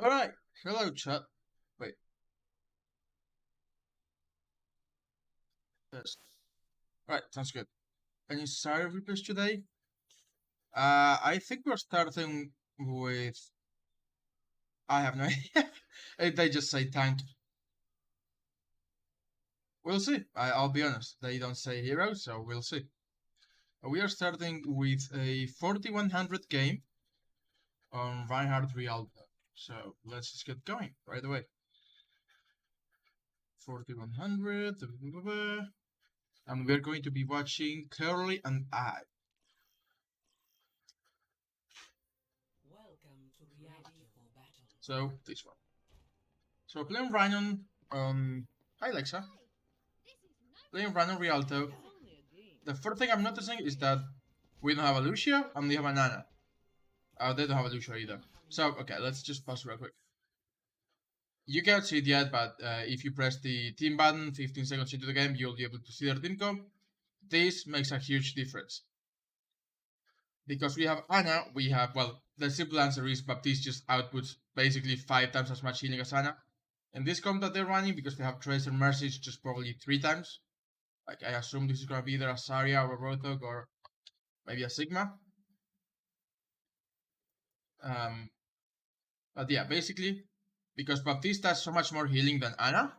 Alright, hello chat. Wait, yes. Alright, sounds good. Any side replays today? I think we're starting with... I have no idea. They just say tank. We'll see. I'll be honest. They don't say hero, so we'll see. We are starting with a 4100 game on Reinhardt Rialto. So let's just get going right away. 4100, and we're going to be watching Curly and I. Welcome to Rialto VOD. So this one. So playing Rhino on... Hi Alexa. Playing Rhino Rialto. The first thing I'm noticing is that we don't have a Lucio and we have an Ana. They don't have a Lucio either. So, okay, let's just pause real quick. You can't see it yet, but if you press the team button 15 seconds into the game, you'll be able to see their team comp. This makes a huge difference. Because we have Ana, we have, well, the simple answer is Baptiste just outputs basically 5 times as much healing as Ana. In this comp that they're running, because they have Tracer Mercy, it's just probably 3 times. Like, I assume this is gonna be either a Zarya or a Rothog or maybe a Sigma. But yeah, basically, because Baptiste has so much more healing than Ana,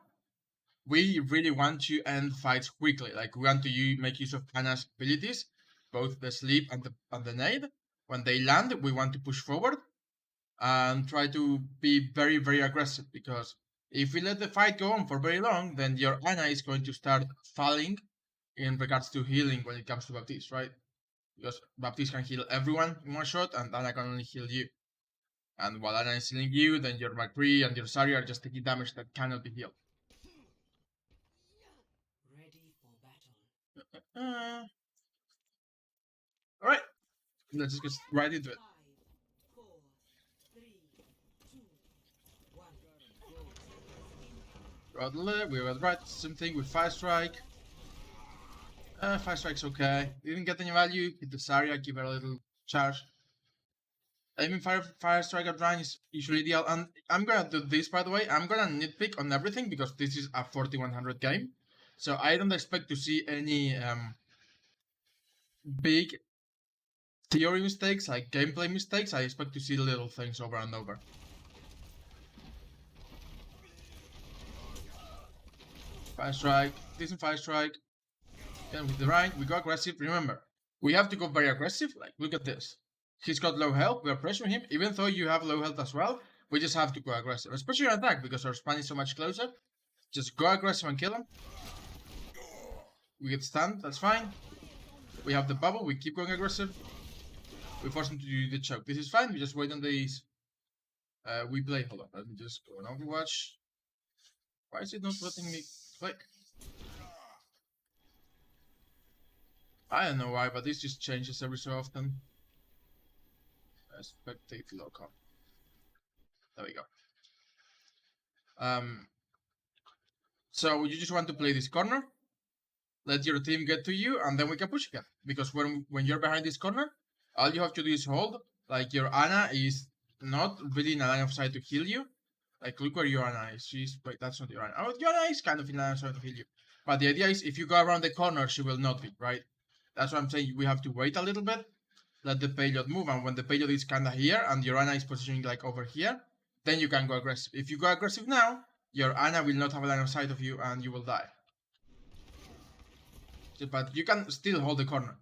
we really want to end fights quickly. Like, we want to make use of Ana's abilities, both the sleep and the nade. When they land, we want to push forward and try to be very, very aggressive, because if we let the fight go on for very long, then your Ana is going to start falling in regards to healing when it comes to Baptiste, right? Because Baptiste can heal everyone in one shot, and Ana can only heal you. And while Ana is healing you, then your McCree and your Zarya are just taking damage that cannot be healed. Ready for battle. Alright, let's just get right into it. 5, 4, 3, 2, 1. Right, we were right, same thing with Fire Strike. Fire Strike's okay. Didn't get any value, hit the Zarya, give her a little charge. Aiming fire strike at Rein is usually ideal, and I'm gonna do this, by the way. I'm gonna nitpick on everything because this is a 4100 game, so I don't expect to see any big theory mistakes, like gameplay mistakes. I expect to see little things over and over. Fire strike, decent fire strike. Then with the Rein, we go aggressive. Remember, we have to go very aggressive. Like, look at this. He's got low health. We are pressuring him. Even though you have low health as well, we just have to go aggressive, especially on attack because our span is so much closer. Just go aggressive and kill him. We get stunned, that's fine. We have the bubble, we keep going aggressive. We force him to do the choke. This is fine, we just wait on these. We play, hold on, let me just go on Overwatch. Why is it not letting me click? I don't know why, but this just changes every so often. Spectate local. There we go. So you just want to play this corner, let your team get to you, and then we can push again. Because when you're behind this corner, all you have to do is hold. Like, your Ana is not really in a line of sight to heal you. Like, look where your Ana is. Wait, that's not your Ana. Oh, your Ana is kind of in a line of sight to heal you. But the idea is, if you go around the corner, she will not be, right? That's what I'm saying. We have to wait a little bit, let the payload move, and when the payload is kind of here, and your Ana is positioning like over here, then you can go aggressive. If you go aggressive now, your Ana will not have a line of sight of you, and you will die. But you can still hold the corner.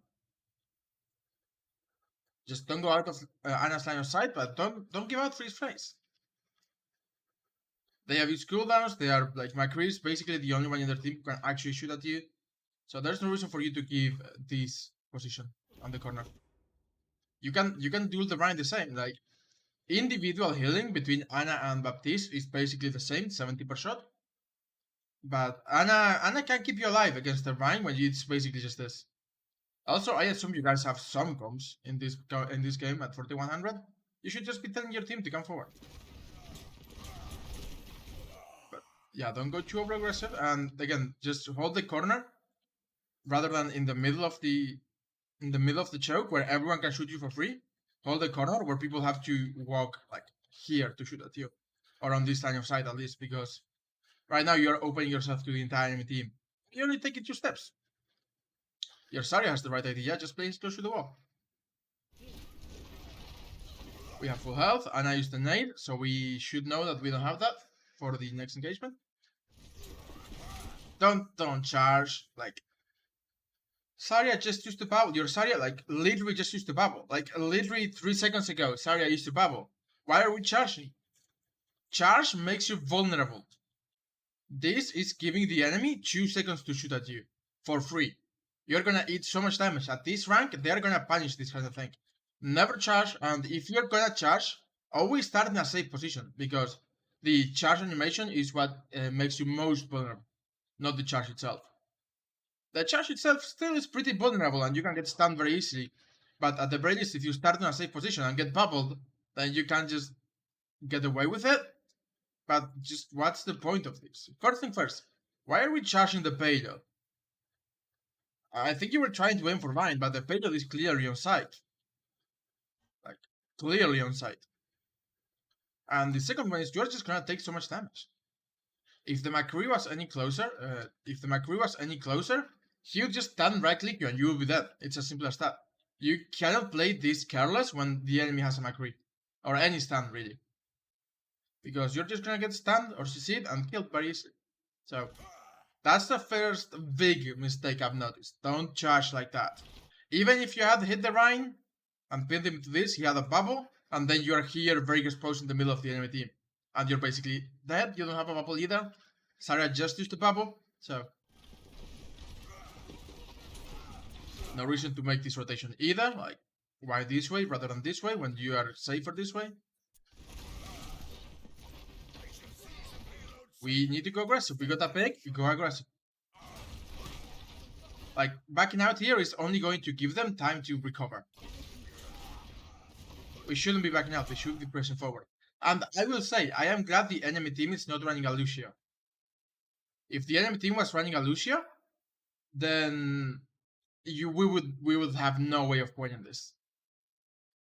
Just don't go out of Ana's line of sight, but don't give out freeze frames. They have used cooldowns. They are like McCree's basically the only one in their team who can actually shoot at you. So there's no reason for you to give this position on the corner. You can duel the Rein the same. Like, individual healing between Ana and Baptiste is basically the same, 70 per shot. But Ana can keep you alive against the Rein when it's basically just this. Also, I assume you guys have some comms in this game at 4100. You should just be telling your team to come forward. But yeah, don't go too over aggressive, and again, just hold the corner rather than in the middle of the choke where everyone can shoot you for free. Hold the corner where people have to walk like here to shoot at you. or on this line of sight at least, because right now you're opening yourself to the entire enemy team. You only take it 2 steps. Your Zarya has the right idea, just play close to the wall. We have full health, and I used the nade, so we should know that we don't have that for the next engagement. Don't charge, like, Zarya just used to bubble. Your Zarya, like, literally just used to bubble. Like, literally 3 seconds ago, Zarya used to bubble. Why are we charging? Charge makes you vulnerable. This is giving the enemy 2 seconds to shoot at you for free. You're gonna eat so much damage. At this rank, they're gonna punish this kind of thing. Never charge, and if you're gonna charge, always start in a safe position, because the charge animation is what makes you most vulnerable, not the charge itself. The charge itself still is pretty vulnerable and you can get stunned very easily, but at the very least, if you start in a safe position and get bubbled, then you can just get away with it. But just what's the point of this? First thing first, why are we charging the payload? I think you were trying to aim for Rein, but the payload is clearly on site. Like, clearly on site. And the second one is you're just gonna take so much damage. If the McCree was any closer, he would just stand right click you and you will be dead. It's as simple as that. You cannot play this careless when the enemy has a McCree. Or any stun, really. Because you're just gonna get stunned or CC'd and killed very easily. So, that's the first big mistake I've noticed. Don't charge like that. Even if you had hit the Rein and pinned him to this, he had a bubble, and then you're here very exposed in the middle of the enemy team. And you're basically dead, you don't have a bubble either. Zarya just used the bubble, so no reason to make this rotation either. Like, why this way rather than this way when you are safer this way? We need to go aggressive. We got a pick, we go aggressive. Like, backing out here is only going to give them time to recover. We shouldn't be backing out, we should be pressing forward. And I will say, I am glad the enemy team is not running a Lucio. If the enemy team was running a Lucio, then we would have no way of winning this.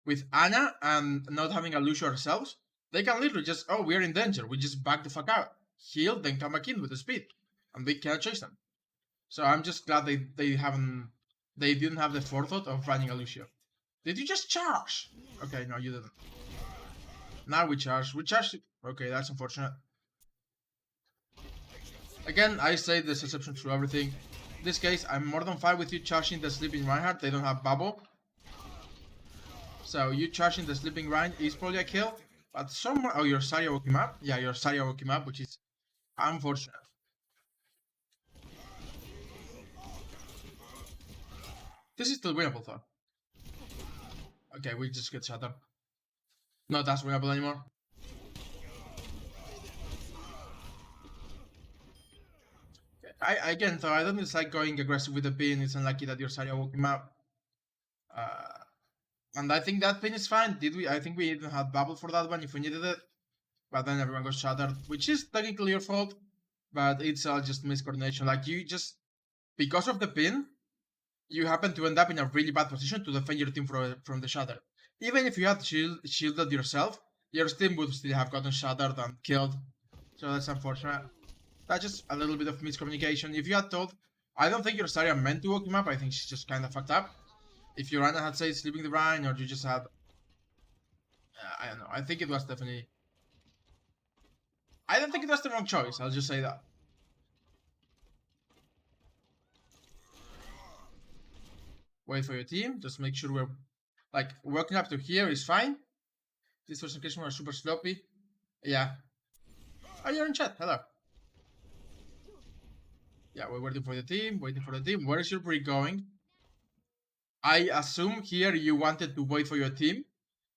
With Ana and not having a Lucio ourselves, they can literally just, oh, we're in danger, we just back the fuck out, heal, then come back in with the speed, and we cannot chase them. So I'm just glad they didn't have the forethought of running a Lucio. Did you just charge? Okay, no, you didn't. Now we charge. Okay, that's unfortunate. Again, I say there's exceptions to everything. In this case, I'm more than fine with you charging the sleeping Reinhardt. They don't have bubble. So you charging the sleeping Rein is probably a kill. But someone... Oh, your Zarya woke him up? Yeah, your Zarya woke him up, which is unfortunate. This is still winnable though. Okay, we just get shut up. Not as winnable anymore. Again, though, I don't dislike going aggressive with the pin. It's unlucky that your Zarya woke him up. And I think that pin is fine. I think we even had bubble for that one if we needed it. But then everyone got shattered, which is technically your fault. But it's all just miscoordination. Like, you just... Because of the pin, you happen to end up in a really bad position to defend your team from the shatter. Even if you had shielded yourself, your team would still have gotten shattered and killed. So that's unfortunate. That's just a little bit of miscommunication. If you had told, I don't think your Zarya meant to woke him up, I think she's just kind of fucked up. If your Ana had said sleeping the Rein, or you just had... I don't know, I think it was definitely... I don't think it was the wrong choice, I'll just say that. Wait for your team, just make sure we're... Like, working up to here is fine. This first occasion was super sloppy. Yeah. Oh, you're in chat, hello. Yeah, we're waiting for the team, Where is your brick going? I assume here you wanted to wait for your team,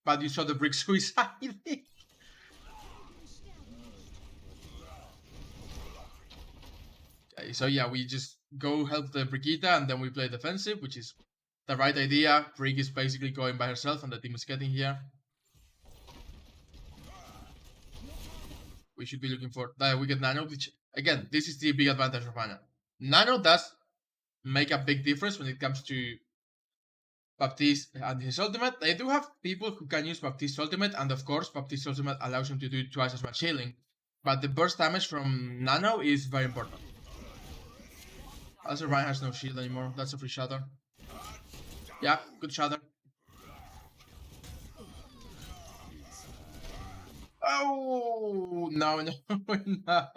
but you saw the brick suiciding. Okay, so yeah, we just go help the Brigitte and then we play defensive, which is the right idea. Brig is basically going by herself and the team is getting here. We should be looking for that. We get Nano, which, again, this is the big advantage of Ana. Nano does make a big difference when it comes to Baptiste and his ultimate. They do have people who can use Baptiste's ultimate, and of course, Baptiste's ultimate allows him to do twice as much healing. But the burst damage from Nano is very important. Also, Rein has no shield anymore. That's a free shatter. Yeah, good shatter. Oh no, no, no.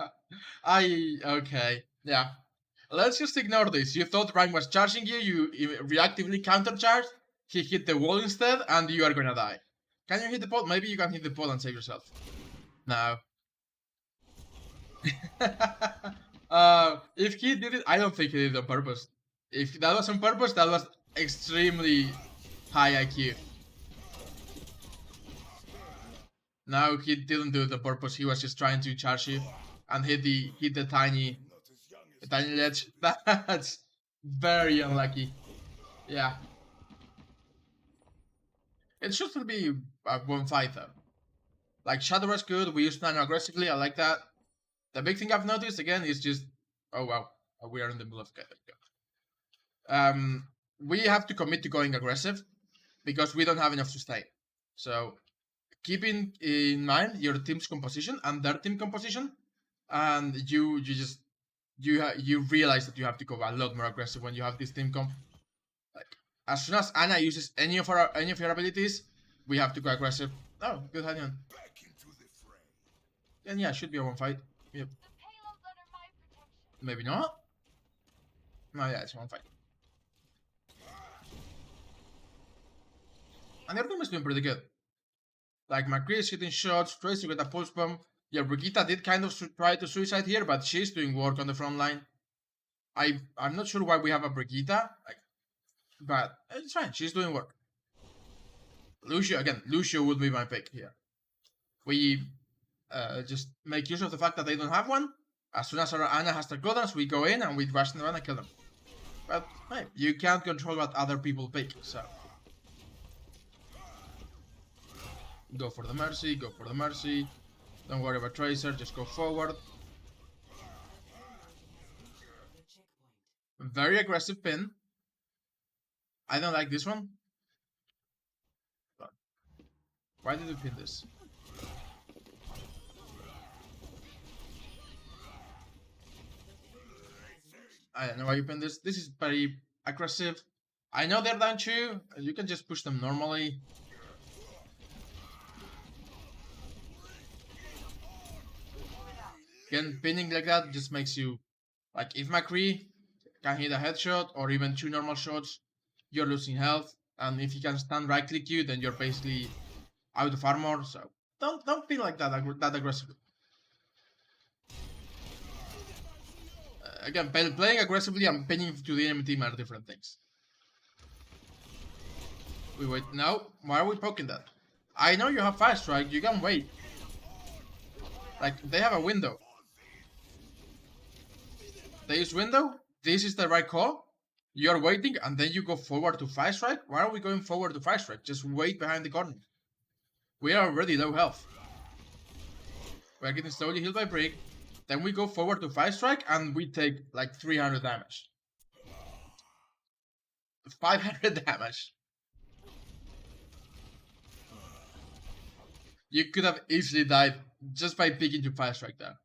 Okay, yeah. Let's just ignore this. You thought Rein was charging you, you reactively countercharged, he hit the wall instead, and you are gonna die. Can you hit the pole? Maybe you can hit the pole and save yourself. No. If he did it, I don't think he did it on purpose. If that was on purpose, that was extremely high IQ. No, he didn't do it on purpose. He was just trying to charge you and hit the tiny ledge. That's very unlucky. Yeah. It should be a 1-5 though. Like Shadow was good, we used Nano aggressively, I like that. The big thing I've noticed again is just oh wow, we are in the middle of we have to commit to going aggressive because we don't have enough sustain. So keeping in mind your team's composition and their team composition, and you realize that you have to go a lot more aggressive when you have this team comp. Like as soon as Ana uses any of her abilities, we have to go aggressive. Oh, good Hanyon. And yeah, should be a 1-5. Yep. Maybe not. No, yeah, it's 1-5. And their team is doing pretty good. Like McCree is hitting shots, tries to get a pulse bomb. Yeah, Brigitte did kind of try to suicide here, but she's doing work on the front line. I'm not sure why we have a Brigitte, like, but it's fine. She's doing work. Lucio again. Lucio would be my pick here. We just make use of the fact that they don't have one. As soon as our Ana has the cooldowns, we go in and we rush them and kill them. But hey, you can't control what other people pick, so go for the mercy. Go for the mercy. Don't worry about Tracer. Just go forward. Very aggressive pin. I don't like this one. But why did we pin this? I don't know why you pin this. This is very aggressive. I know they're down 2. You can just push them normally. Again, pinning like that just makes you... Like, if McCree can hit a headshot or even 2 normal shots, you're losing health. And if he can stand right click you, then you're basically out of armor. So don't pin like that aggressively. Again, playing aggressively and pinning to the enemy team are different things. We wait. No, why are we poking that? I know you have fast strike. You can wait. Like, they have a window. They use window. This is the right call. You're waiting and then you go forward to fast strike. Why are we going forward to fast strike? Just wait behind the corner. We are already low health. We're getting slowly healed by Brig. Then we go forward to 5 strike and we take like 300 damage. 500 damage. You could have easily died just by picking to 5 strike there.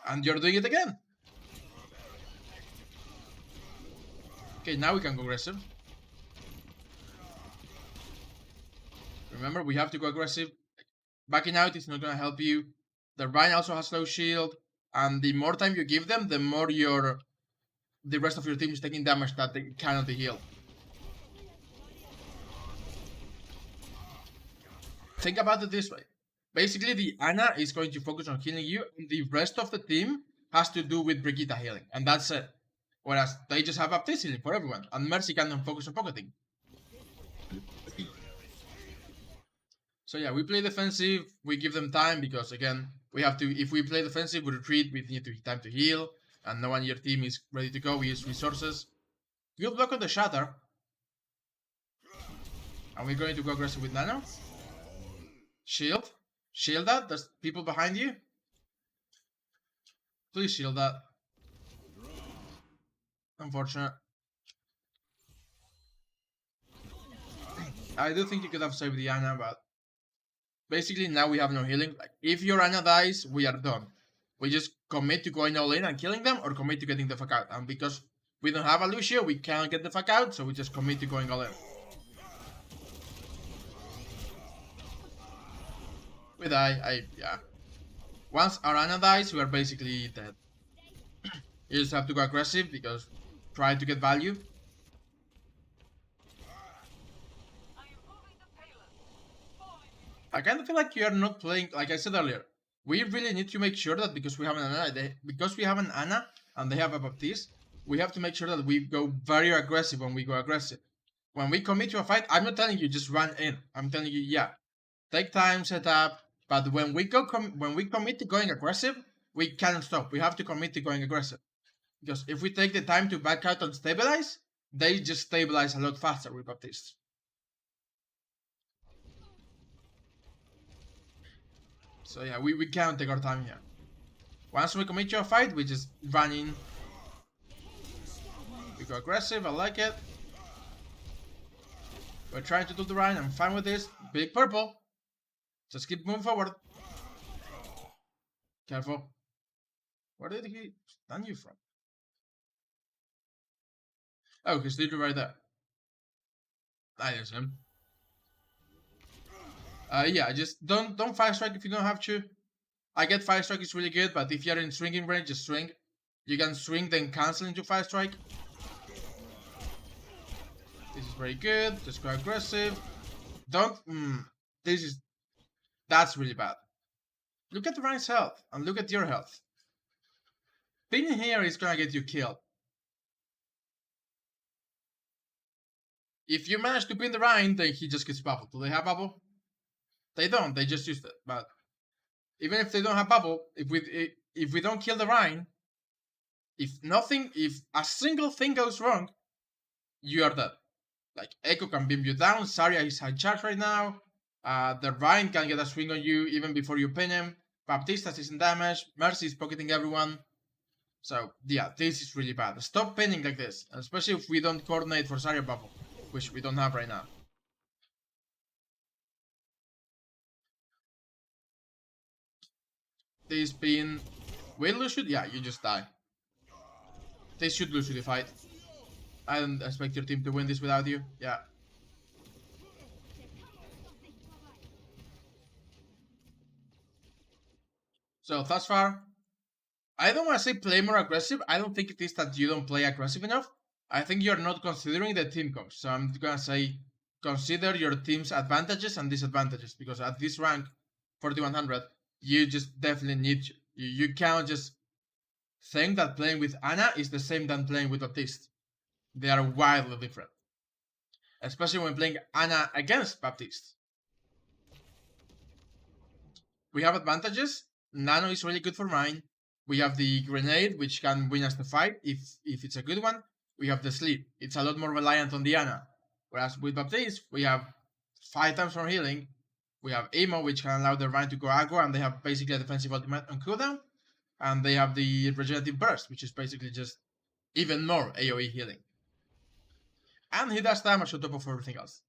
And you're doing it again. Okay, now we can go aggressive. Remember, we have to go aggressive. Backing out is not gonna help you. The Rein also has low shield, and the more time you give them, the more the rest of your team is taking damage that they cannot heal. Think about it this way. Basically, the Ana is going to focus on healing you, and the rest of the team has to do with Brigitte healing, and that's it. Whereas they just have Baptiste healing for everyone, and Mercy can focus on pocketing. So yeah, we play defensive, we give them time, because again, we have to, if we play defensive, we retreat, we need time to heal, and no one in your team is ready to go, we use resources. Good block on the shatter. And we're going to go aggressive with Nano. Shield. Shield that, there's people behind you. Please shield that. Unfortunate. I do think you could have saved the Ana, but basically now we have no healing. Like, if your Ana dies, we are done. We just commit to going all in and killing them, or commit to getting the fuck out. And because we don't have a Lucio, we can't get the fuck out, so we just commit to going all in. We die, yeah. Once our Ana dies, we are basically dead. You just have to go aggressive because try to get value. I kind of feel like you are not playing, like I said earlier. We really need to make sure that because we have an Ana, and they have a Baptiste, we have to make sure that we go very aggressive when we go aggressive. When we commit to a fight, I'm not telling you just run in. I'm telling you, yeah, take time, set up. But when we commit to going aggressive, we can't stop. We have to commit to going aggressive. Because if we take the time to back out and stabilize, they just stabilize a lot faster with Baptiste. So yeah, we can't take our time here. Once we commit to a fight, we just run in. We go aggressive, I like it. We're trying to do the Rein, I'm fine with this. Big purple. Just keep moving forward. Careful. Where did he stun you from? Oh, he's literally right there. That is him. Yeah, just don't fire strike if you don't have to. I get fire strike is really good, but if you're in swinging range, just swing. You can swing then cancel into fire strike. This is very good. Just go aggressive. Don't. That's really bad. Look at the Rein's health and look at your health. Pinning here is gonna get you killed. If you manage to pin the Rein, then he just gets bubble. Do they have bubble? They don't. They just used it. But even if they don't have bubble, if we don't kill the Rein, if a single thing goes wrong, you are dead. Like Echo can beam you down. Zarya is high charge right now. The Rein can get a swing on you even before you pin him. Baptiste is in damage. Mercy is pocketing everyone. So yeah, this is really bad. Stop pinning like this, especially if we don't coordinate for Zarya bubble, which we don't have right now. This pin will lose you? Yeah, you just die. They should lose you the fight. I don't expect your team to win this without you. Yeah. So thus far, I don't want to say play more aggressive. I don't think it is that you don't play aggressive enough. I think you're not considering the team comps. So I'm gonna say consider your team's advantages and disadvantages, because at this rank, 4100, you just definitely need to. You can't just think that playing with Ana is the same than playing with Baptiste. They are wildly different. Especially when playing Ana against Baptiste. We have advantages. Nano is really good for mine. We have the grenade, which can win us the fight if it's a good one. We have the sleep. It's a lot more reliant on the Ana. Whereas with Baptiste, we have 5 times more healing. We have Emo, which can allow the Rein to go aggro, and they have basically a defensive ultimate on cooldown. And they have the regenerative burst, which is basically just even more AoE healing. And he does damage on top of everything else.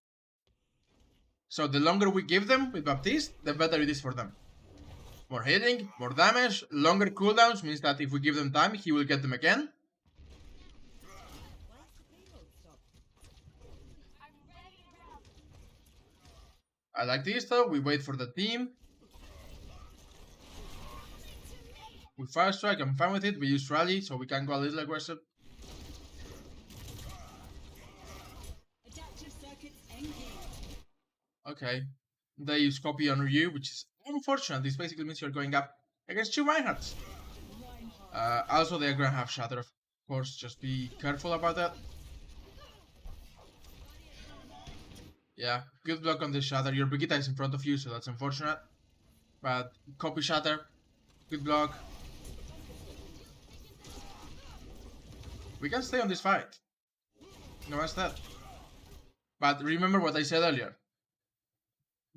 So the longer we give them with Baptiste, the better it is for them. More healing, more damage, longer cooldowns means that if we give them time, he will get them again. I like this though, we wait for the team. We fire strike, I'm fine with it, we use rally so we can go a little aggressive. Okay, they use copy on you, which is unfortunate. This basically means you're going up against 2 Reinhardts. Also, they're gonna have Shatter, of course, just be careful about that. Yeah, good block on the Shatter. Your Brigitte is in front of you, so that's unfortunate. But copy Shatter, good block. We can stay on this fight. No one's dead. But remember what I said earlier.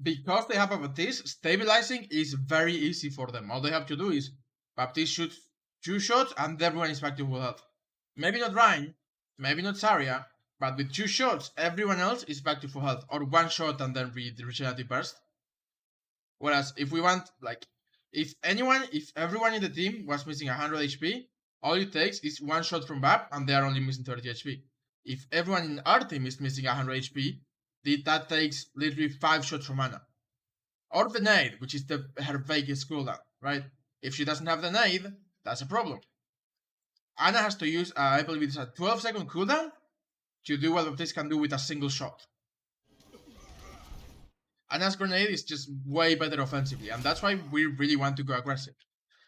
Because they have a Baptiste, stabilizing is very easy for them. All they have to do is Baptiste shoots 2 shots and everyone is back to full health. Maybe not Rein, maybe not Zarya, But with 2 shots, everyone else is back to full health. Or 1 shot and then regenerative burst. Whereas if we want, like, if everyone in the team was missing 100 HP, all it takes is 1 shot from BAP and they are only missing 30 HP. If everyone in our team is missing 100 HP, that takes literally 5 shots from Ana. Or the nade, which is her biggest cooldown, right? If she doesn't have the nade, that's a problem. Ana has to use, I believe it's a 12-second cooldown to do what Baptiste can do with a single shot. Ana's grenade is just way better offensively, and that's why we really want to go aggressive.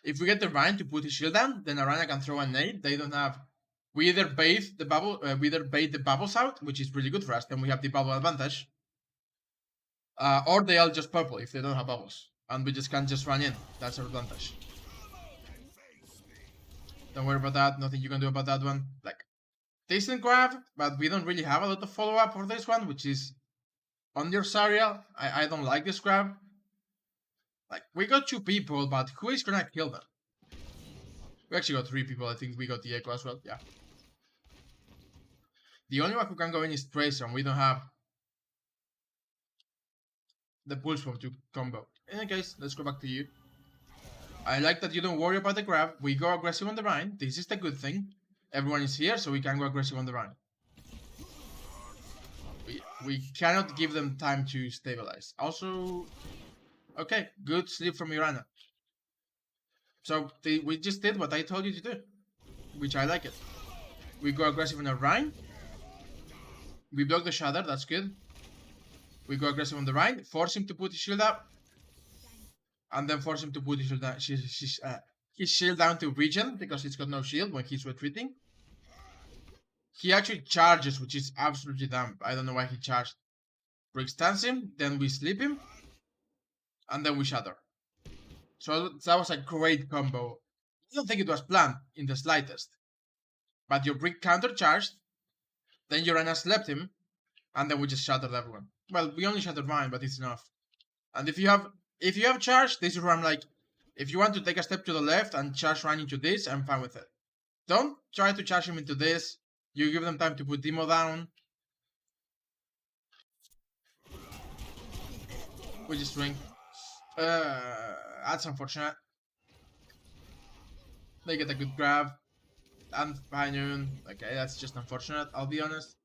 If we get the Rein to put his shield down, then Arana can throw a nade. They don't have. We either bait the bubbles out, which is really good for us. Then we have the bubble advantage. Or they all just purple if they don't have bubbles, and we just can't just run in. That's our advantage. Don't worry about that. Nothing you can do about that one. Like, decent grab, but we don't really have a lot of follow up for this one, which is on your Sariel. I don't like this grab. Like, we got 2 people, but who is gonna kill them? We actually got 3 people. I think we got the Echo as well. Yeah. The only one who can go in is Tracer, and we don't have the pulse bomb to combo. In any case, let's go back to you. I like that you don't worry about the grab. We go aggressive on the Rein. This is the good thing. Everyone is here, so we can go aggressive on the Rein. We cannot give them time to stabilize. Also, okay, good sleep from Urana. So we just did what I told you to do, which I like it. We go aggressive on the Rein. We block the Shatter, that's good. We go aggressive on the Rein, force him to put his shield up, and then force him to put his shield down to regen, because he's got no shield when he's retreating. He actually charges, which is absolutely dumb. I don't know why he charged. Brick stans him, then we sleep him, and then we shatter. So that was a great combo. I don't think it was planned in the slightest. But your Brick counter charged, then your Ana slept him, and then we just shattered everyone. Well, we only shattered mine, but it's enough. And if you have charge, this is where I'm like, if you want to take a step to the left and charge Rein into this, I'm fine with it. Don't try to charge him into this. You give them time to put Demo down. We just swing. That's unfortunate. They get a good grab. And high noon. Okay, that's just unfortunate, I'll be honest.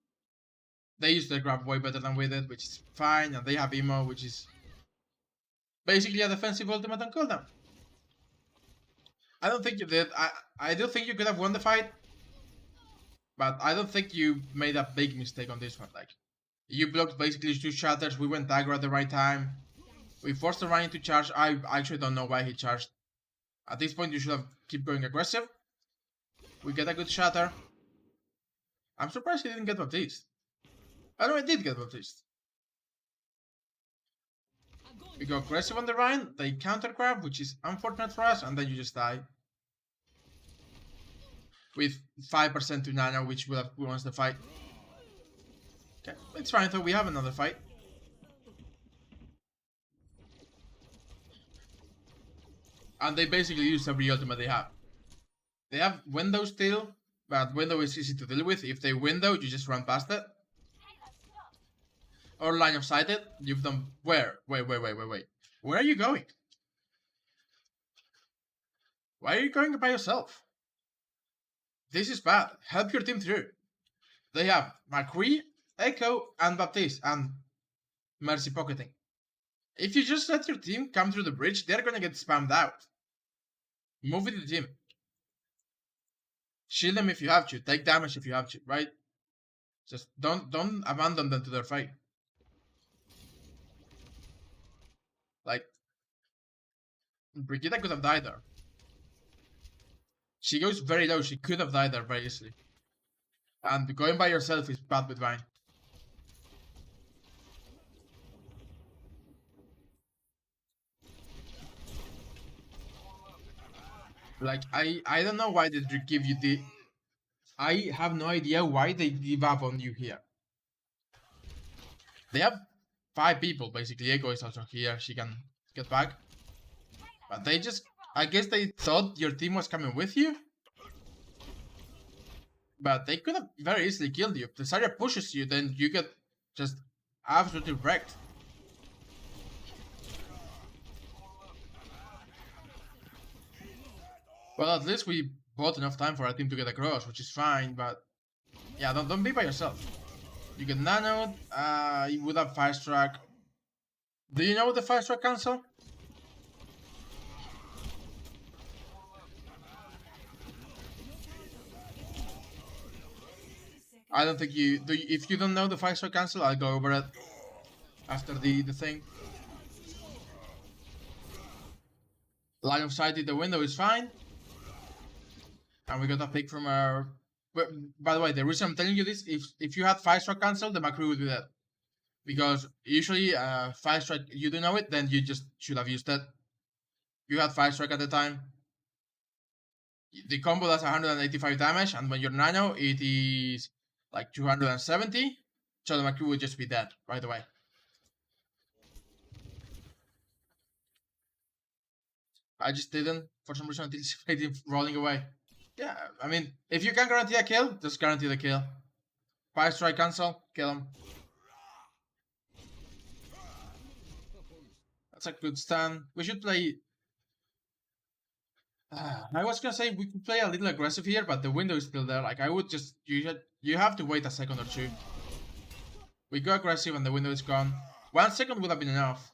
They used the grab way better than we did, which is fine. And they have Emo, which is basically a defensive ultimate on cooldown. I don't think you did. I do think you could have won the fight. But I don't think you made a big mistake on this one. Like, you blocked basically 2 shatters. We went aggro at the right time. We forced the Rein to charge. I actually don't know why he charged. At this point, you should have keep going aggressive. We get a good shatter. I'm surprised he didn't get Baptiste. Oh no, I did get Baptiste. We go aggressive on the Rein. They counter grab, which is unfortunate for us, and then you just die. With 5% to Nano, which will have won the fight. Okay, it's fine though, we have another fight. And they basically use every ultimate they have. They have window still, but window is easy to deal with. If they window, you just run past it. Or line of sight it. You've done where? Wait. Where are you going? Why are you going by yourself? This is bad. Help your team through. They have McCree, Echo, and Baptiste, and Mercy pocketing. If you just let your team come through the bridge, they're gonna get spammed out. Move with the team. Shield them if you have to. Take damage if you have to, right? Just don't abandon them to their fate. Like, Brigitte could have died there. She goes very low. She could have died there very easily. And going by yourself is bad with Rein. Like, I don't know why they give you the... I have no idea why they give up on you here. They have 5 people, basically. Echo is also here. She can get back. But they just... I guess they thought your team was coming with you? But they could have very easily killed you. If the Zarya pushes you, then you get just absolutely wrecked. Well, at least we bought enough time for our team to get across, which is fine, but yeah, don't be by yourself. You get nanoed, you would have fire strike. Do you know the fire strike cancel? I don't think you do. If you don't know the fire strike cancel, I'll go over it after the thing. Line of sight in the window is fine. And we got a pick from our. But by the way, the reason I'm telling you this, if you had fire strike cancel, the McCree would be dead. Because usually, fire strike, you do know it, then you just should have used it. You had fire strike at the time. The combo does 185 damage, and when you're nano, it is like 270. So the McCree would just be dead right away. I just didn't for some reason anticipate him rolling away. Yeah, I mean, if you can guarantee a kill, just guarantee the kill. Fire strike cancel, kill him. That's a good stand. We should play. I was gonna say we could play a little aggressive here, but the window is still there. Like I would just you have to wait a second or two. We go aggressive and the window is gone. 1 second would have been enough.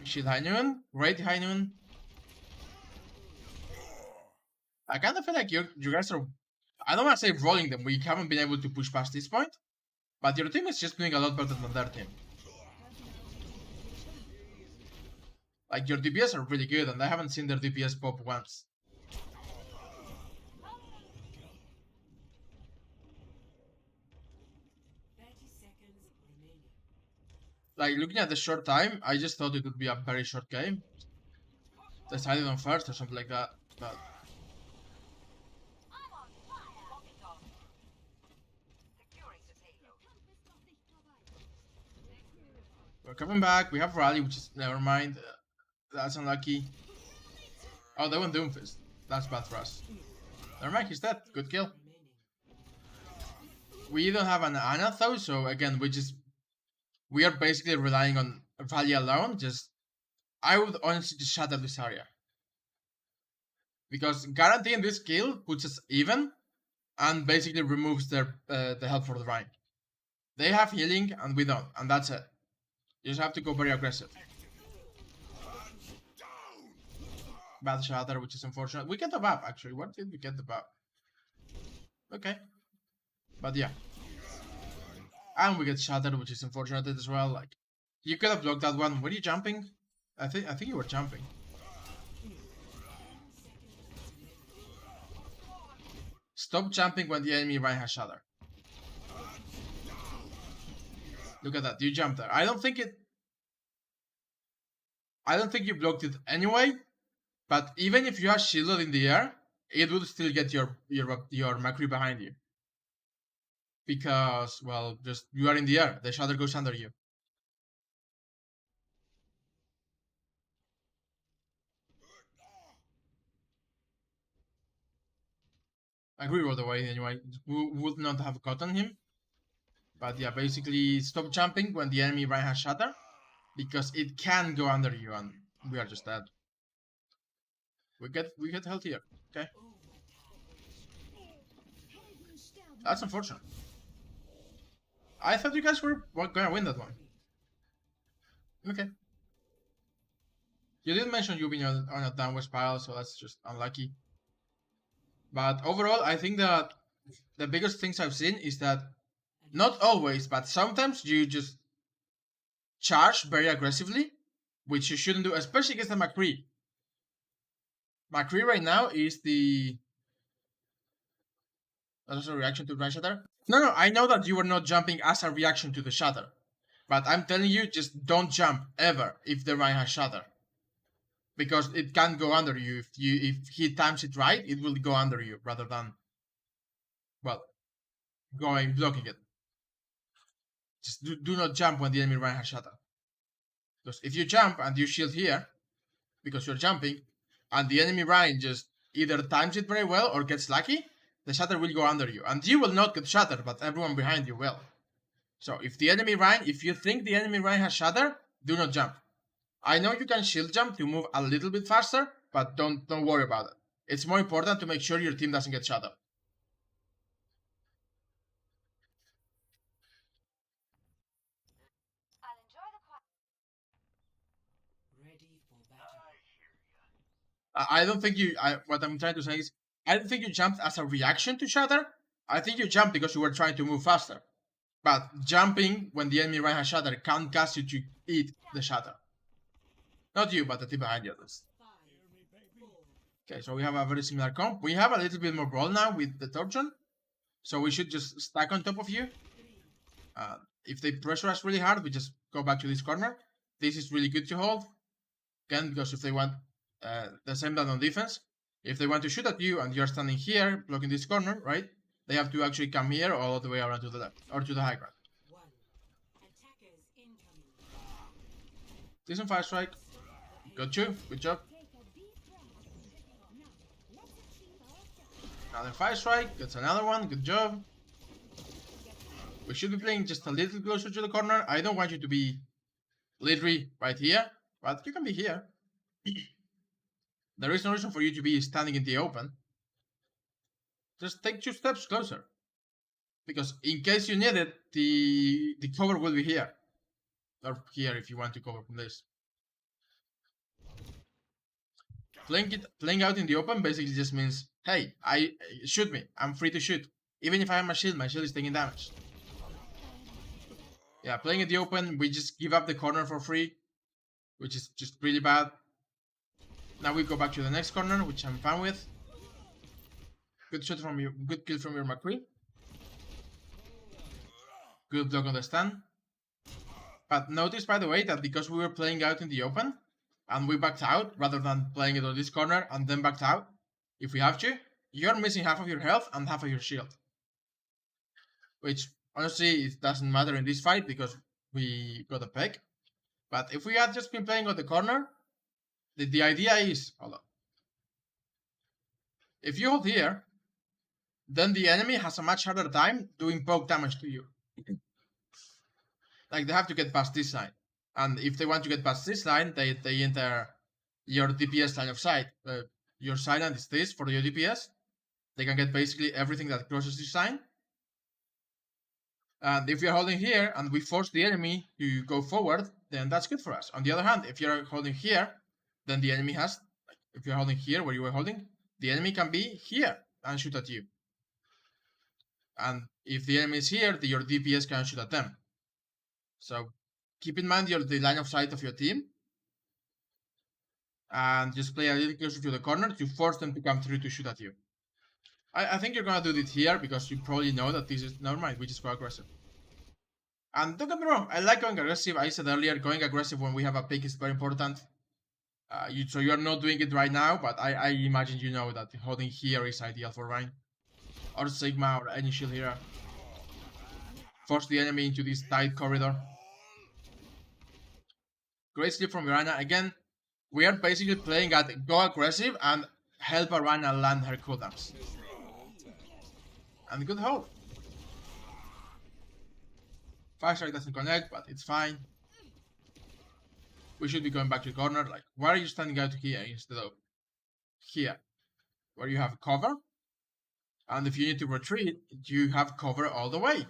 Shit, high noon, great high noon. I kind of feel like you guys are. I don't want to say rolling them. We haven't been able to push past this point, but your team is just doing a lot better than their team. Like your DPS are really good, and I haven't seen their DPS pop once. 30 seconds remaining. Like looking at the short time, I just thought it would be a very short game. Decided on first or something like that, but we're coming back. We have rally, which is never mind. That's unlucky. Oh, they went Doomfist. That's bad for us. Never mind, he's dead. Good kill. We don't have an Ana though, so again, we are basically relying on Valley alone. Just I would honestly just shatter this area. Because guaranteeing this kill puts us even and basically removes the help for the Rein. They have healing and we don't, and that's it. You just have to go very aggressive. Bad shatter, which is unfortunate. We get the buff actually. What did we get the buff? Okay. But yeah. And we get shattered, which is unfortunate as well. Like you could have blocked that one. Were you jumping? I think you were jumping. Stop jumping when the enemy Rein has shatter. Look at that. You jumped there. I don't think you blocked it anyway. But even if you are shielded in the air, it would still get your McCree behind you. Because, well, just you are in the air. The shatter goes under you. McCree rolled away anyway. We would not have gotten him. But yeah, basically stop jumping when the enemy Rein has shatter. Because it can go under you and we are just dead. We get healthier. Okay. That's unfortunate. I thought you guys were gonna win that one. Okay. You did mention you being on a downward spiral, so that's just unlucky. But overall, I think that the biggest things I've seen is that not always, but sometimes you just charge very aggressively, which you shouldn't do, especially against the McCree. McCree right now is the. That's a reaction to Rein shatter. No, I know that you were not jumping as a reaction to the shatter, but I'm telling you, just don't jump ever if the Rein has shatter, because it can go under you. If he times it right, it will go under you rather than, well, blocking it. Just do not jump when the enemy Rein has shatter, because if you jump and you shield here, because you're jumping, and the enemy Rein just either times it very well or gets lucky, the shatter will go under you. And you will not get shattered, but everyone behind you will. So if you think the enemy Rein has shatter, do not jump. I know you can shield jump to move a little bit faster, but don't worry about it. It's more important to make sure your team doesn't get shattered. Ready for battle. I don't think what I'm trying to say is, I don't think you jumped as a reaction to shatter. I think you jumped because you were trying to move faster. But jumping when the enemy Rein has shatter can't cause you to eat the shatter. Not you, but the team behind you at least. Okay, so we have a very similar comp. We have a little bit more brawl now with the Torsion. So we should just stack on top of you. If they pressure us really hard, we just go back to this corner. This is really good to hold. Again, because if they want the same done on defense, if they want to shoot at you and you're standing here, blocking this corner, right? They have to actually come here all the way around to the left, or to the high ground. Attackers incoming. Decent fire strike. Got you. Good job. Another fire strike. That's another one. Good job. We should be playing just a little closer to the corner. I don't want you to be literally right here, but you can be here. There is no reason for you to be standing in the open. Just take 2 steps closer. Because in case you need it, the cover will be here. Or here if you want to cover from this. Playing out in the open basically just means, hey, shoot me. I'm free to shoot. Even if I have my shield is taking damage. Yeah, playing in the open, we just give up the corner for free, which is just really bad. Now we go back to the next corner, which I'm fine with. Good shot from you. Good kill from your McCree. Good block on the stun. But notice, by the way, that because we were playing out in the open, and we backed out, rather than playing it on this corner and then backed out, if we have to, you're missing half of your health and half of your shield. Which, honestly, it doesn't matter in this fight, because we got a peg. But if we had just been playing on the corner, the idea is, hold on. If you hold here, then the enemy has a much harder time doing poke damage to you. Like, they have to get past this line. And if they want to get past this line, they enter your DPS line of sight. Your silent is this for your DPS. They can get basically everything that crosses this line. And if you're holding here and we force the enemy to go forward, then that's good for us. On the other hand, if you're holding here, then the enemy has, if you're holding here where you were holding, the enemy can be here and shoot at you. And if the enemy is here, your DPS can shoot at them. So keep in mind the line of sight of your team. And just play a little closer to the corner to force them to come through to shoot at you. I think you're gonna do it here because you probably know that this is, never mind, we just go aggressive. And don't get me wrong, I like going aggressive. I said earlier, going aggressive when we have a pick is very important. So you're not doing it right now, but I imagine you know that holding here is ideal for Rein. Or Sigma or any shield hero. Force the enemy into this tight corridor. Great sleep from Mirana. Again, we are basically playing at go aggressive and help Mirana land her cooldowns. And good hold. Fire strike doesn't connect, but it's fine. We should be going back to the corner. Like, why are you standing out here instead of here, where you have cover? And if you need to retreat, you have cover all the way.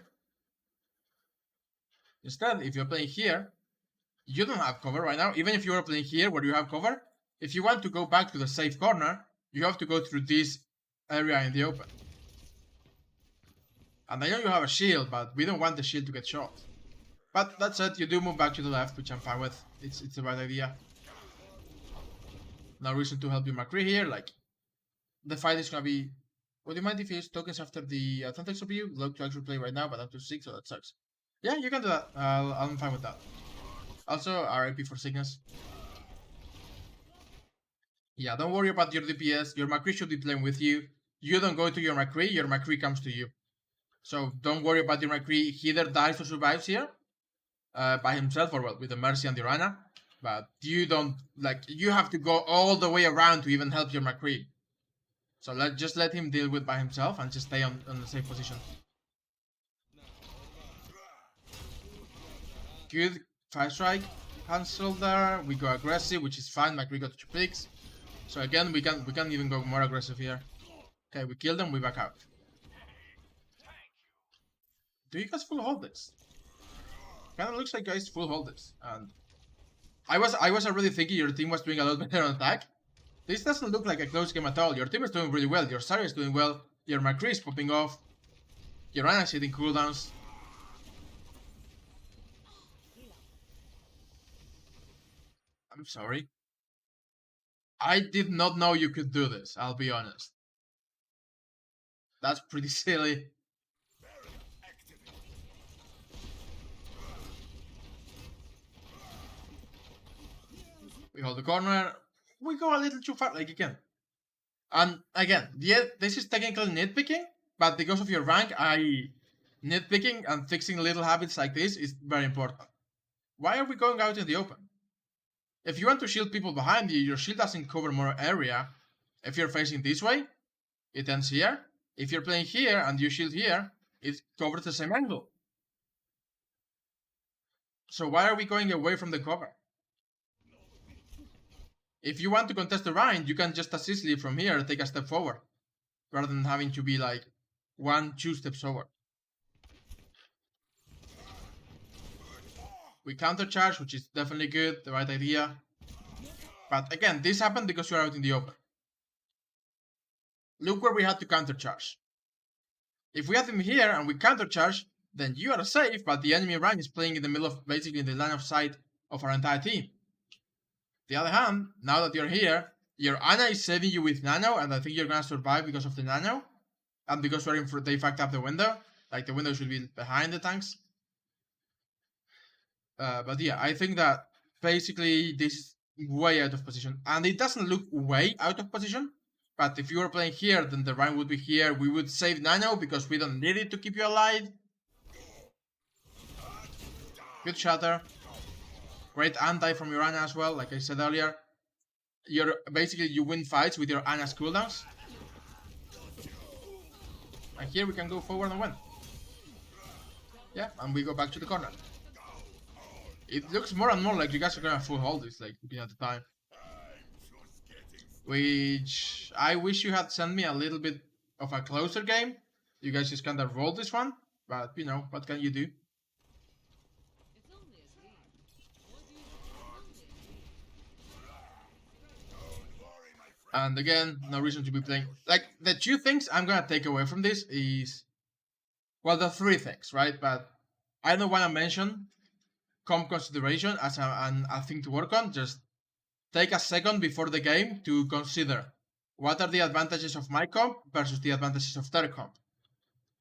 Instead, if you're playing here, you don't have cover right now. Even if you are playing here where you have cover, if you want to go back to the safe corner, you have to go through this area in the open. And I know you have a shield, but we don't want the shield to get shot. But that said, you do move back to the left, which I'm fine with. It's the right idea. No reason to help you McCree here. Like, the fight is gonna be... Would you mind if you use tokens after the Atlantic of you? Look to actually play right now, but up to 6, so that sucks. Yeah, you can do that. I'm fine with that. Also, RIP for sickness. Yeah, don't worry about your DPS. Your McCree should be playing with you. You don't go to your McCree comes to you. So don't worry about your McCree. He either dies or survives here by himself, or well, with the Mercy and the Rana. But you don't, like, you have to go all the way around to even help your McCree. So just let him deal with by himself and just stay on the safe position. Good. 5 strike. Cancel there. We go aggressive, which is fine. Like we got 2 picks. So again, we can even go more aggressive here. Okay, we kill them. We back out. Do you guys full hold this? Kind of looks like guys full hold this. And I was already thinking your team was doing a lot better on attack. This doesn't look like a close game at all. Your team is doing really well. Your Sarya is doing well. Your McCree is popping off. Your Ana is hitting cooldowns. I'm sorry. I did not know you could do this, I'll be honest. That's pretty silly. We hold the corner. We go a little too far, like again. And again, yeah, this is technically nitpicking, but because of your rank, nitpicking and fixing little habits like this is very important. Why are we going out in the open? If you want to shield people behind you, your shield doesn't cover more area. If you're facing this way, it ends here. If you're playing here and you shield here, it covers the same angle. So why are we going away from the cover? If you want to contest the Rein, you can just as easily from here take a step forward, rather than having to be like 1-2 steps forward. We countercharge, which is definitely good, the right idea. But again, this happened because you're out in the open. Look where we had to countercharge. If we had him here and we countercharge, then you are safe, but the enemy Rein is playing in the middle of, basically in the line of sight of our entire team. The other hand, now that you're here, your Ana is saving you with nano, and I think you're gonna survive because of the nano, and because we're in front, they fucked up the window. Like the window should be behind the tanks. But yeah, I think that basically this is way out of position, and it doesn't look way out of position. But if you were playing here, then the Rein would be here. We would save nano because we don't need it to keep you alive. Good shatter. Great anti from your Ana as well, like I said earlier. You're basically you win fights with your Ana's cooldowns. And here we can go forward and win. Yeah, and we go back to the corner. It looks more and more like you guys are gonna full hold this, like looking at the time. Which I wish you had sent me a little bit of a closer game. You guys just kinda rolled this one, but you know, what can you do? And again, no reason to be playing. Like, the 2 things I'm gonna take away from this is, well, the 3 things, right? But I don't wanna mention comp consideration as a thing to work on. Just take a second before the game to consider what are the advantages of my comp versus the advantages of their comp.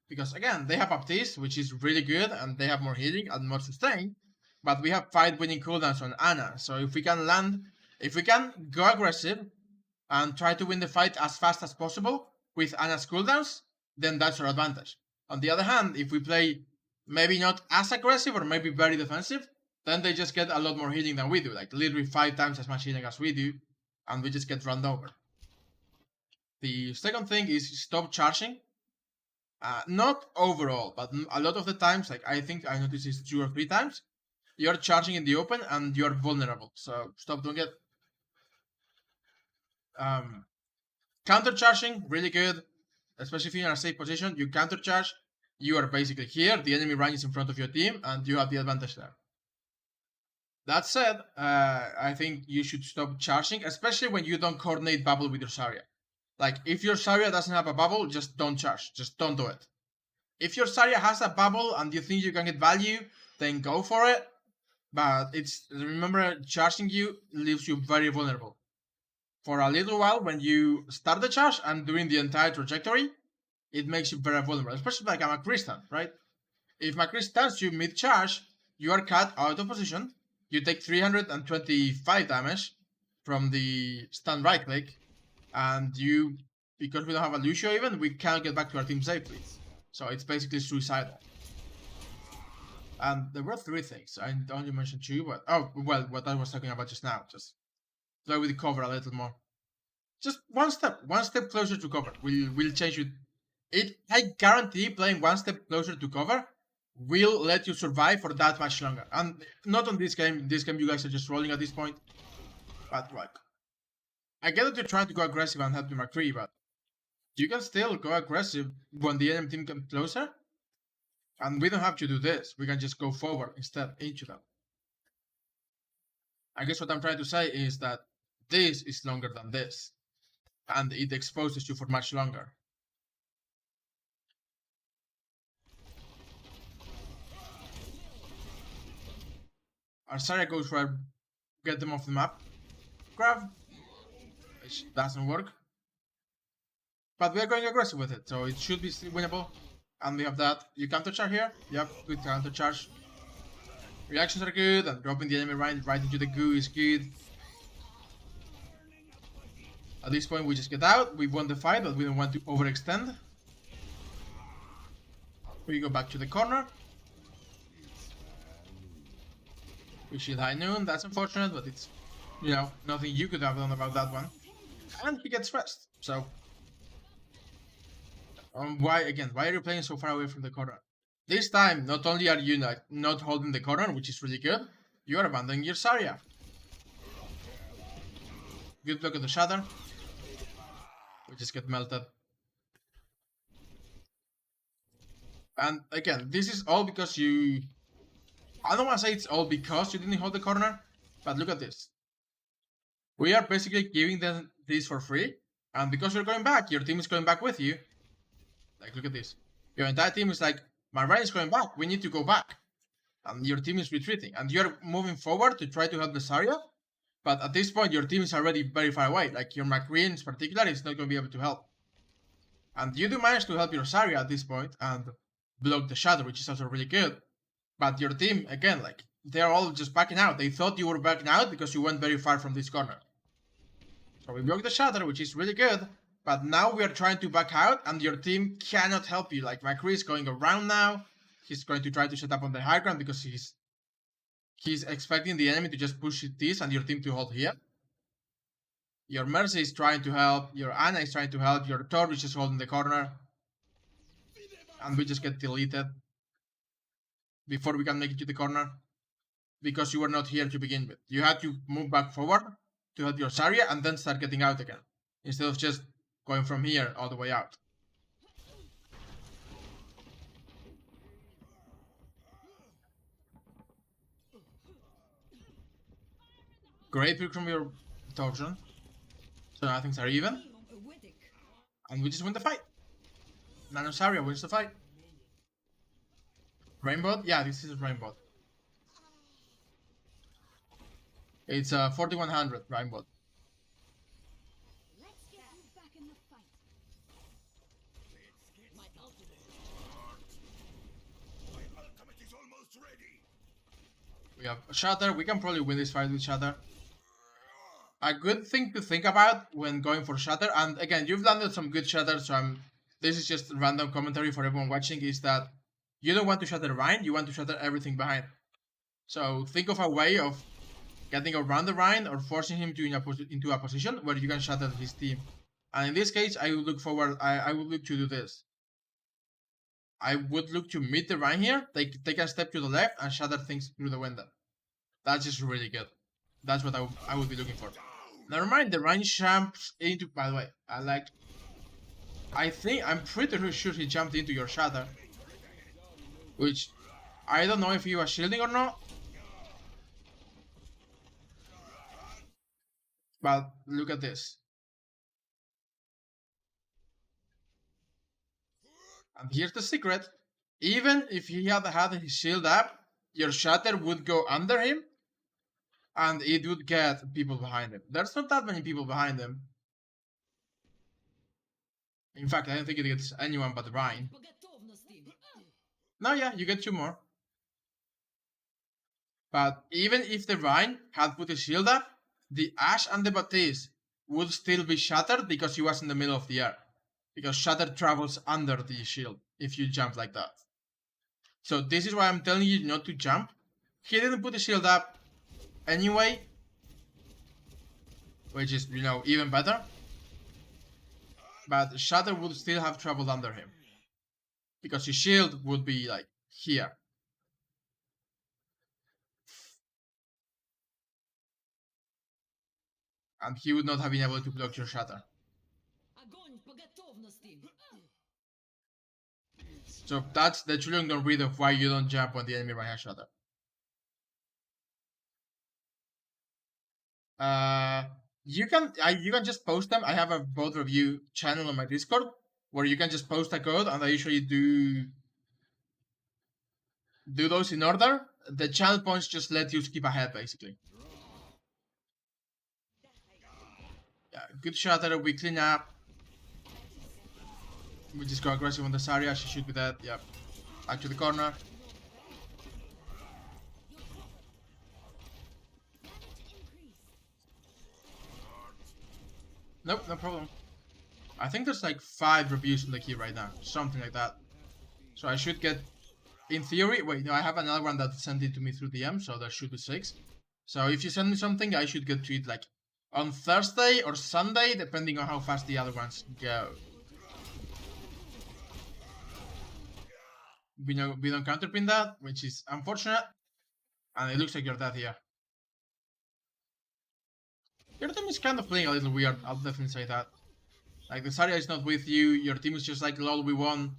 Because again, they have Baptiste, which is really good, and they have more healing and more sustain. But we have 5 winning cooldowns on Ana. So if we can go aggressive and try to win the fight as fast as possible with Ana's cooldowns, then that's our advantage. On the other hand, if we play maybe not as aggressive or maybe very defensive, then they just get a lot more healing than we do, like literally 5 times as much healing as we do, and we just get run over. The second thing is stop charging. Not overall, but a lot of the times, like I think I noticed this 2 or 3 times, you're charging in the open and you're vulnerable, so stop doing it. Counter charging, really good, especially if you're in a safe position. You counter charge, you are basically here, the enemy Rein is in front of your team, and you have the advantage there. That said, I think you should stop charging, especially when you don't coordinate bubble with your Zarya. Like, if your Zarya doesn't have a bubble, just don't charge, just don't do it. If your Zarya has a bubble and you think you can get value, then go for it. But remember, charging you leaves you very vulnerable. For a little while, when you start the charge and during the entire trajectory, it makes you very vulnerable, especially like a McCree stun, right? If McCree stuns you mid-charge, you are cut out of position, you take 325 damage from the stun right click, and because we don't have a Lucio even, we can't get back to our team safely. So it's basically suicidal. And there were 3 things. I only mentioned 2, but oh well, what I was talking about just now. Just play with the cover a little more. Just one step closer to cover. Will change it. I guarantee playing one step closer to cover will let you survive for that much longer. And not on this game. This game, you guys are just rolling at this point. But like, I get that you're trying to go aggressive and help the McCree, but you can still go aggressive when the enemy team comes closer. And we don't have to do this. We can just go forward instead into them. I guess what I'm trying to say is that this is longer than this. And it exposes you for much longer. Arsaria goes for get them off the map. Grab. Which doesn't work. But we are going aggressive with it, so it should be still winnable. And we have that. You counter charge here? Yep, good counter charge. Reactions are good, and dropping the enemy right into the goo is good. At this point, we just get out. We won the fight, but we don't want to overextend. We go back to the corner. We shield high noon. That's unfortunate, but it's, you know, nothing you could have done about that one. And he gets stressed. So, why are you playing so far away from the corner? This time, not only are you not holding the corner, which is really good, you are abandoning your Zarya. Good block of the Shatter. We just get melted. And again, this is all because you... I don't want to say it's all because you didn't hold the corner, but look at this. We are basically giving them this for free, and because you're going back, your team is going back with you. Like, look at this. Your entire team is like, my Rein is going back, we need to go back. And your team is retreating, and you're moving forward to try to help the Zarya, but at this point, your team is already very far away. Like, your McCree in particular is not going to be able to help. And you do manage to help your Zarya at this point, and block the Shadow, which is also really good. But your team, again, like, they're all just backing out. They thought you were backing out because you went very far from this corner. So we block the Shatter, which is really good. But now we are trying to back out, and your team cannot help you. Like, McCree is going around now. He's going to try to set up on the high ground because he's expecting the enemy to just push this and your team to hold here. Your Mercy is trying to help. Your Ana is trying to help. Your Thor is just holding the corner. And we just get deleted before we can make it to the corner. Because you were not here to begin with. You had to move back forward to help your Zarya and then start getting out again. Instead of just going from here all the way out. Great pick from your Torsion. So now things are even. And we just win the fight. Nano Zarya wins the fight. Rainbow? Yeah, this is Rainbow. It's 4100 Rainbow. We have Shatter. We can probably win this fight with Shatter. A good thing to think about when going for Shatter, and again, you've landed some good Shatter, so this is just random commentary for everyone watching, is that you don't want to Shatter Rein, you want to Shatter everything behind. So think of a way of getting around the Rein or forcing him to into a position where you can shatter his team. And in this case, I would look forward. I would look to do this. I would look to meet the Rein here, take a step to the left, and shatter things through the window. That's just really good. That's what I would be looking for. Never mind, the Rein jumps into. By the way, I'm pretty sure he jumped into your shatter, which I don't know if he was shielding or not. But look at this. And here's the secret. Even if he had his shield up, your shatter would go under him. And it would get people behind him. There's not that many people behind him. In fact, I don't think it gets anyone but Rein. No, yeah, you get 2 more. But even if the Rein had put his shield up, the Ashe and the Baptiste would still be shattered because he was in the middle of the air. Because shatter travels under the shield if you jump like that. So this is why I'm telling you not to jump. He didn't put the shield up anyway, which is, you know, even better. but Shatter would still have traveled under him because his shield would be like here. And he would not have been able to block your Shatter. So that's the true long read of why you don't jump when the enemy right has Shatter. You can just post them. I have a both review channel on my Discord where you can just post a code, and I usually do those in order. The channel points just let you skip ahead, basically. Yeah, good Shatter. We clean up. We just go aggressive on this area. She should be dead. Yep. Back to the corner. Nope, no problem. I think there's like 5 reviews in the queue right now. Something like that. So I should get, in theory, wait, no, I have another one that sent it to me through DM, so there should be 6. So if you send me something, I should get to it like on Thursday or Sunday, depending on how fast the other ones go. We don't counterpin that, which is unfortunate. And it looks like you're dead here. Your team is kind of playing a little weird, I'll definitely say that. Like, the Zarya is not with you, your team is just like, lol, we won.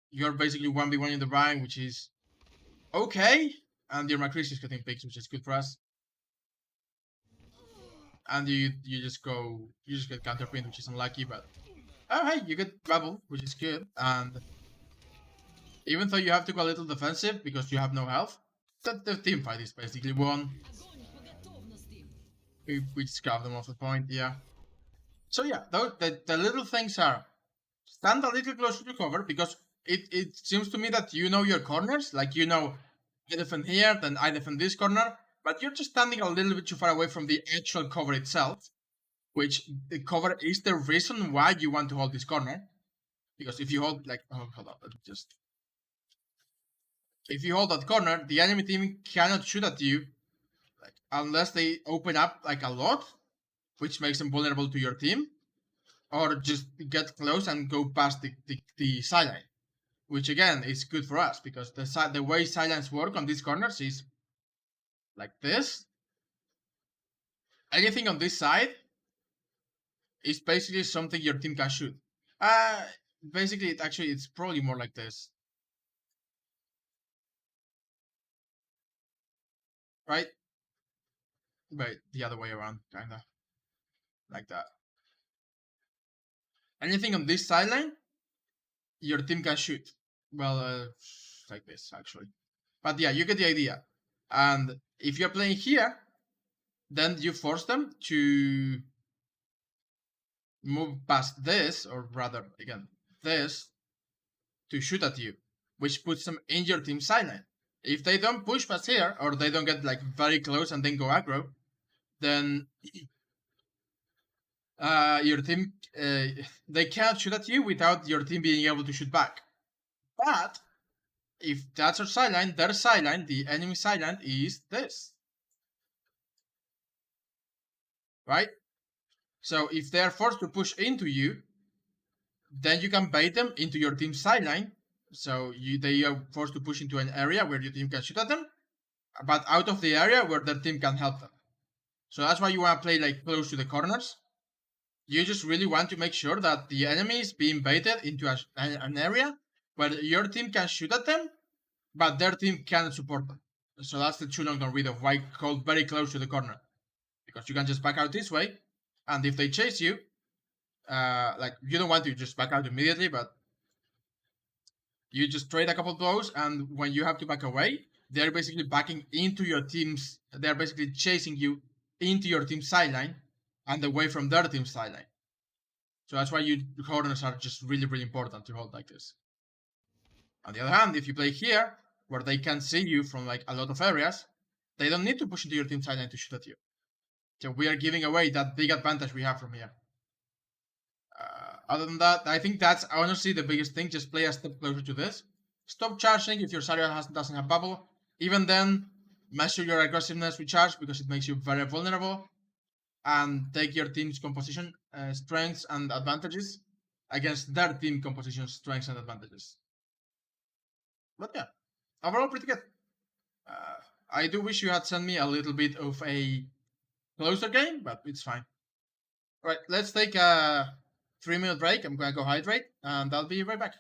You're basically 1v1 in the Rein, which is okay. And your Macris is getting picks, which is good for us. And you just get counterpinned, which is unlucky, but oh hey, you get bubble, which is good. And even though you have to go a little defensive because you have no health, the team fight is basically won. We just grab them off the point, yeah. So yeah, the little things are stand a little closer to cover because it seems to me that you know your corners, like you know I defend here, then I defend this corner, but you're just standing a little bit too far away from the actual cover itself, which the cover is the reason why you want to hold this corner. Because if you hold like hold on, let me just if you hold that corner, the enemy team cannot shoot at you like unless they open up like a lot, which makes them vulnerable to your team, or just get close and go past the sideline. Which again is good for us because the way silence work on these corners is like this. Anything on this side is basically something your team can shoot. Basically, it's probably more like this, right? Wait, the other way around, kinda like that. Anything on this sideline, your team can shoot. Well, like this actually. But yeah, you get the idea. And if you're playing here, then you force them to move past this, or rather, again, this, to shoot at you, which puts them in your team sideline. If they don't push past here, or they don't get like very close and then go aggro, then your team they can't shoot at you without your team being able to shoot back. But if that's our sideline, their sideline, the enemy sideline, is this, right? So if they are forced to push into you, then you can bait them into your team's sideline. So they are forced to push into an area where your team can shoot at them, but out of the area where their team can help them. So that's why you want to play like close to the corners. You just really want to make sure that the enemy is being baited into an area where your team can shoot at them, but their team can't support them. So that's the true long read of why hold very close to the corner. Because you can just back out this way, and if they chase you, like you don't want to just back out immediately, but you just trade a couple blows, and when you have to back away, they're basically backing into your team's. They're basically chasing you into your team's sideline and away from their team's sideline. So that's why you corners are just really, really important to hold like this. On the other hand, if you play here, where they can see you from like a lot of areas, they don't need to push into your team sideline to shoot at you. So we are giving away that big advantage we have from here. Other than that, I think that's honestly the biggest thing. Just play a step closer to this. Stop charging if your Zarya doesn't have bubble. Even then, measure your aggressiveness with charge because it makes you very vulnerable. and take your team's composition strengths and advantages against their team composition strengths and advantages. But yeah, overall pretty good. Uh, I do wish you had sent me a little bit of a closer game, but it's fine. All right, let's take a 3-minute break. I'm gonna go hydrate, and I'll be right back.